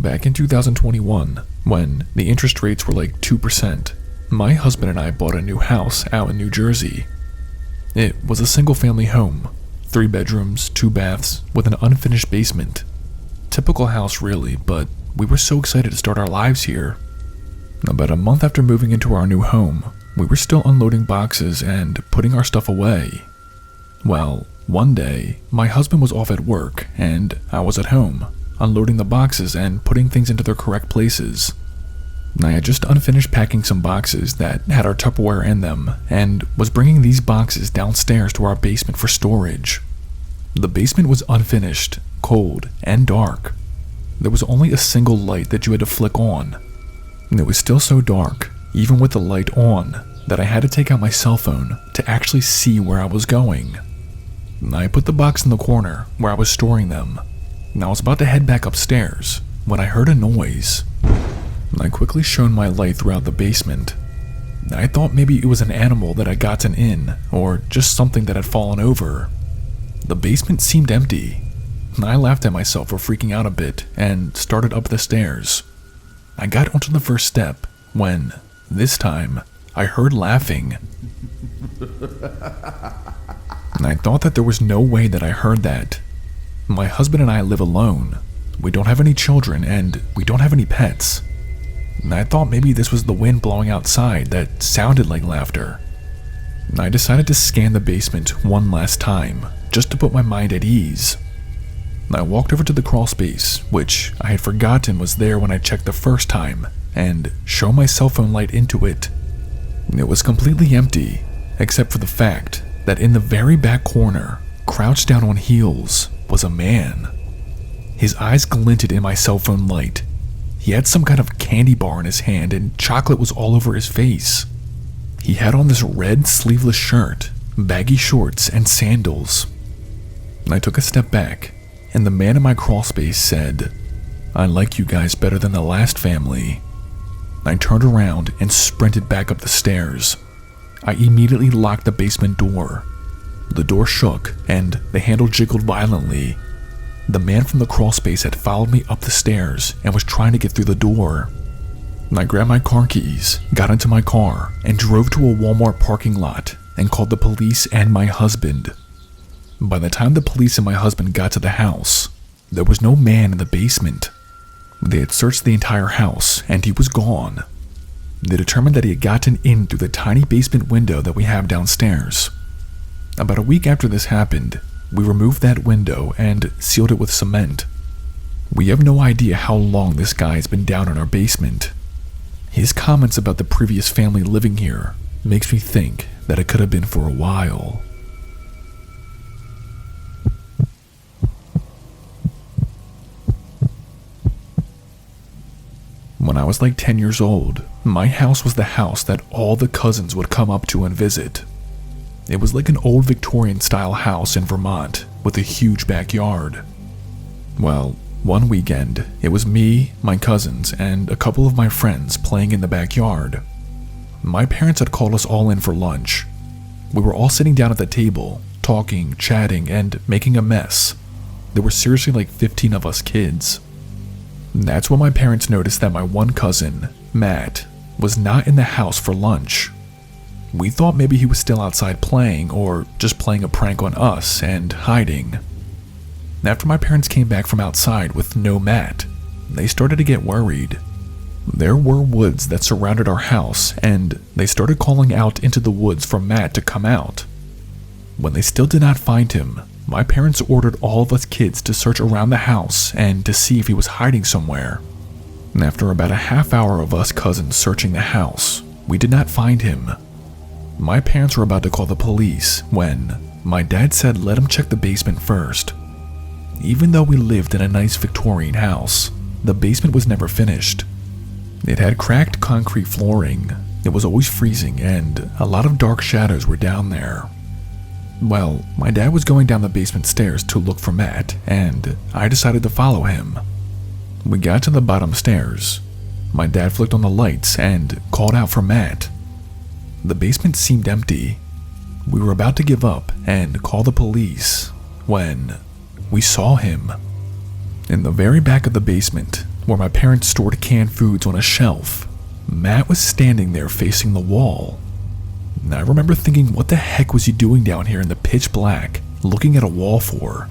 Back in 2021, when the interest rates were like 2%, my husband and I bought a new house out in New Jersey. It was a single-family home, 3 bedrooms, 2 baths, with an unfinished basement. Typical house really, but we were so excited to start our lives here. About a month after moving into our new home, we were still unloading boxes and putting our stuff away. Well, one day, my husband was off at work and I was at home, unloading the boxes and putting things into their correct places. I had just unfinished packing some boxes that had our Tupperware in them and was bringing these boxes downstairs to our basement for storage. The basement was unfinished, cold, and dark. There was only a single light that you had to flick on. And it was still so dark, even with the light on, that I had to take out my cell phone to actually see where I was going. I put the box in the corner where I was storing them, and I was about to head back upstairs when I heard a noise. I quickly shone my light throughout the basement. I thought maybe it was an animal that had gotten in, or just something that had fallen over. The basement seemed empty. I laughed at myself for freaking out a bit and started up the stairs. I got onto the first step when, this time, I heard laughing. I thought that there was no way that I heard that. My husband and I live alone. We don't have any children and we don't have any pets. I thought maybe this was the wind blowing outside that sounded like laughter. I decided to scan the basement one last time, just to put my mind at ease. I walked over to the crawl space, which I had forgotten was there when I checked the first time, and shone my cell phone light into it. It was completely empty, except for the fact that in the very back corner, crouched down on heels, was a man. His eyes glinted in my cell phone light. He had some kind of candy bar in his hand and chocolate was all over his face. He had on this red sleeveless shirt, baggy shorts, and sandals. I took a step back, and the man in my crawl space said, "I like you guys better than the last family." I turned around and sprinted back up the stairs. I immediately locked the basement door. The door shook, and the handle jiggled violently. The man from the crawl space had followed me up the stairs and was trying to get through the door. I grabbed my car keys, got into my car, and drove to a Walmart parking lot and called the police and my husband. By the time the police and my husband got to the house, there was no man in the basement. They had searched the entire house and he was gone. They determined that he had gotten in through the tiny basement window that we have downstairs. About a week after this happened, we removed that window and sealed it with cement. We have no idea how long this guy has been down in our basement. His comments about the previous family living here makes me think that it could have been for a while. When I was like 10 years old, my house was the house that all the cousins would come up to and visit. It was like an old Victorian-style house in Vermont with a huge backyard. Well, one weekend, it was me, my cousins, and a couple of my friends playing in the backyard. My parents had called us all in for lunch. We were all sitting down at the table, talking, chatting, and making a mess. There were seriously like 15 of us kids. That's when my parents noticed that my one cousin, Matt, was not in the house for lunch. We thought maybe he was still outside playing or just playing a prank on us and hiding. After my parents came back from outside with no Matt, they started to get worried. There were woods that surrounded our house and they started calling out into the woods for Matt to come out. When they still did not find him, my parents ordered all of us kids to search around the house and to see if he was hiding somewhere. After about a half hour of us cousins searching the house, we did not find him. My parents were about to call the police when my dad said let him check the basement first. Even though we lived in a nice Victorian house, the basement was never finished. It had cracked concrete flooring, it was always freezing, and a lot of dark shadows were down there. Well, my dad was going down the basement stairs to look for Matt, and I decided to follow him. We got to the bottom stairs. My dad flicked on the lights and called out for Matt. The basement seemed empty. We were about to give up and call the police when we saw him. In the very back of the basement, where my parents stored canned foods on a shelf, Matt was standing there facing the wall. I remember thinking, what the heck was he doing down here in the pitch black, looking at a wall for?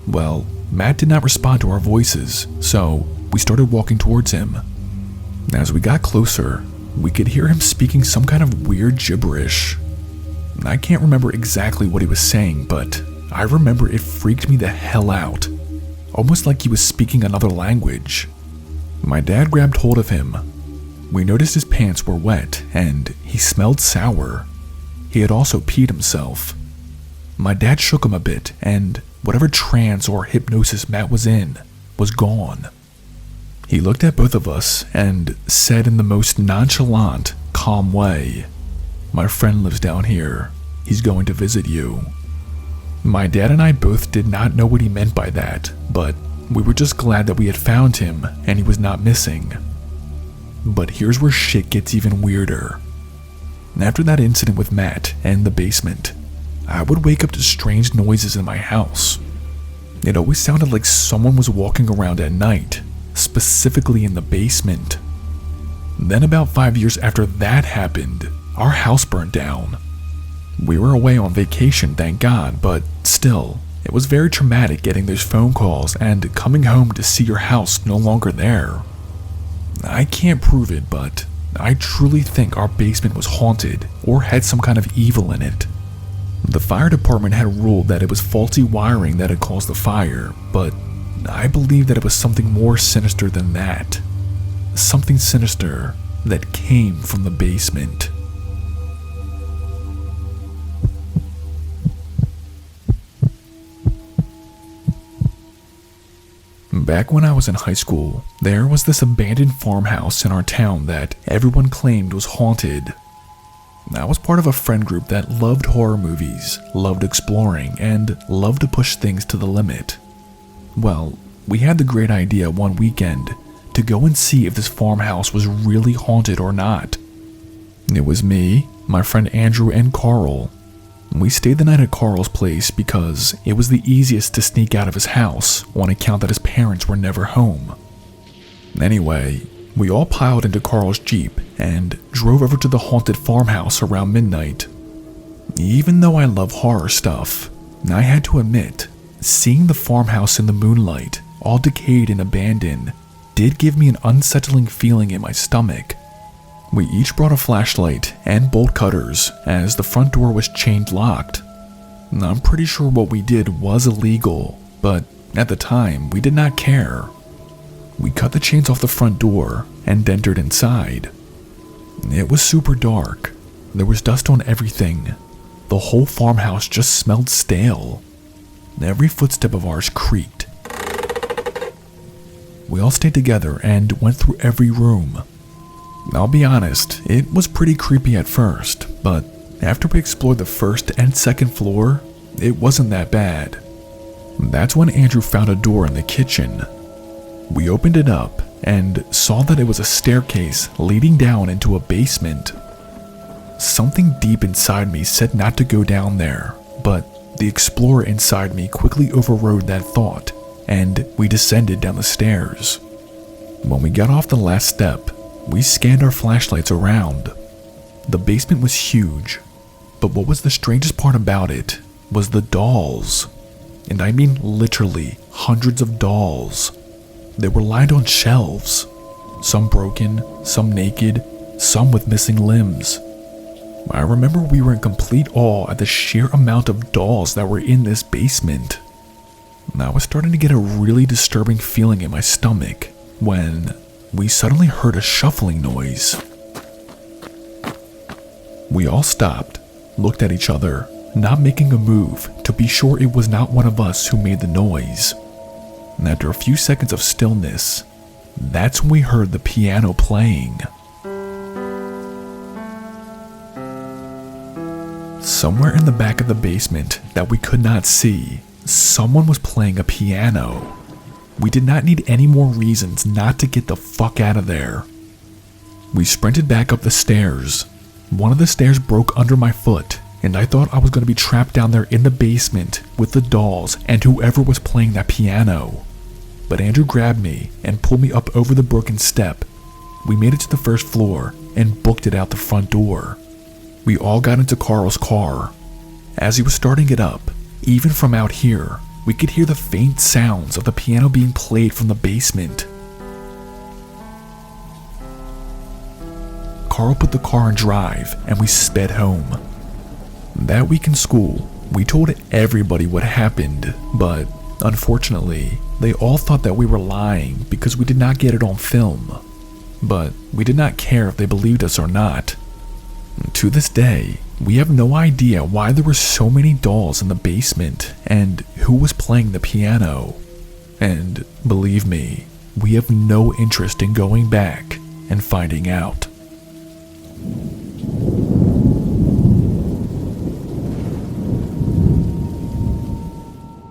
Well, Matt did not respond to our voices, so we started walking towards him. As we got closer, we could hear him speaking some kind of weird gibberish. I can't remember exactly what he was saying, but I remember it freaked me the hell out, almost like he was speaking another language. My dad grabbed hold of him. We noticed his pants were wet, and he smelled sour. He had also peed himself. My dad shook him a bit, and whatever trance or hypnosis Matt was in was gone. He looked at both of us and said in the most nonchalant, calm way, "My friend lives down here. He's going to visit you." My dad and I both did not know what he meant by that, but we were just glad that we had found him and he was not missing. But here's where shit gets even weirder. After that incident with Matt and the basement, I would wake up to strange noises in my house. It always sounded like someone was walking around at night, specifically in the basement. Then about 5 years after that happened, our house burned down. We were away on vacation, thank God, but still, it was very traumatic getting those phone calls and coming home to see your house no longer there. I can't prove it, but I truly think our basement was haunted or had some kind of evil in it. The fire department had ruled that it was faulty wiring that had caused the fire, but I believe that it was something more sinister than that. Something sinister that came from the basement. Back when I was in high school, there was this abandoned farmhouse in our town that everyone claimed was haunted. I was part of a friend group that loved horror movies, loved exploring, and loved to push things to the limit. Well, we had the great idea one weekend to go and see if this farmhouse was really haunted or not. It was me, my friend Andrew, and Carl. We stayed the night at Carl's place because it was the easiest to sneak out of his house on account that his parents were never home. Anyway, we all piled into Carl's Jeep and drove over to the haunted farmhouse around midnight. Even though I love horror stuff, I had to admit, seeing the farmhouse in the moonlight, all decayed and abandoned, did give me an unsettling feeling in my stomach. We each brought a flashlight and bolt cutters as the front door was chain locked. I'm pretty sure what we did was illegal, but at the time we did not care. We cut the chains off the front door and entered inside. It was super dark. There was dust on everything. The whole farmhouse just smelled stale. Every footstep of ours creaked. We all stayed together and went through every room. I'll be honest, it was pretty creepy at first, but after we explored the first and second floor, it wasn't that bad. That's when Andrew found a door in the kitchen. We opened it up and saw that it was a staircase leading down into a basement. Something deep inside me said not to go down there, but the explorer inside me quickly overrode that thought, and we descended down the stairs. When we got off the last step, we scanned our flashlights around. The basement was huge, but what was the strangest part about it was the dolls. And I mean literally hundreds of dolls. They were lined on shelves, some broken, some naked, some with missing limbs. I remember we were in complete awe at the sheer amount of dolls that were in this basement. I was starting to get a really disturbing feeling in my stomach when we suddenly heard a shuffling noise. We all stopped, looked at each other, not making a move to be sure it was not one of us who made the noise. And after a few seconds of stillness, that's when we heard the piano playing. Somewhere in the back of the basement that we could not see, someone was playing a piano. We did not need any more reasons not to get the fuck out of there. We sprinted back up the stairs. One of the stairs broke under my foot, and I thought I was going to be trapped down there in the basement with the dolls and whoever was playing that piano. but Andrew grabbed me and pulled me up over the broken step. We made it to the first floor and booked it out the front door. We all got into Carl's car. As he was starting it up, even from out here, we could hear the faint sounds of the piano being played from the basement. Carl put the car in drive and we sped home. That week in school, we told everybody what happened, but unfortunately, they all thought that we were lying because we did not get it on film. But we did not care if they believed us or not. To this day, we have no idea why there were so many dolls in the basement and who was playing the piano. And believe me, we have no interest in going back and finding out.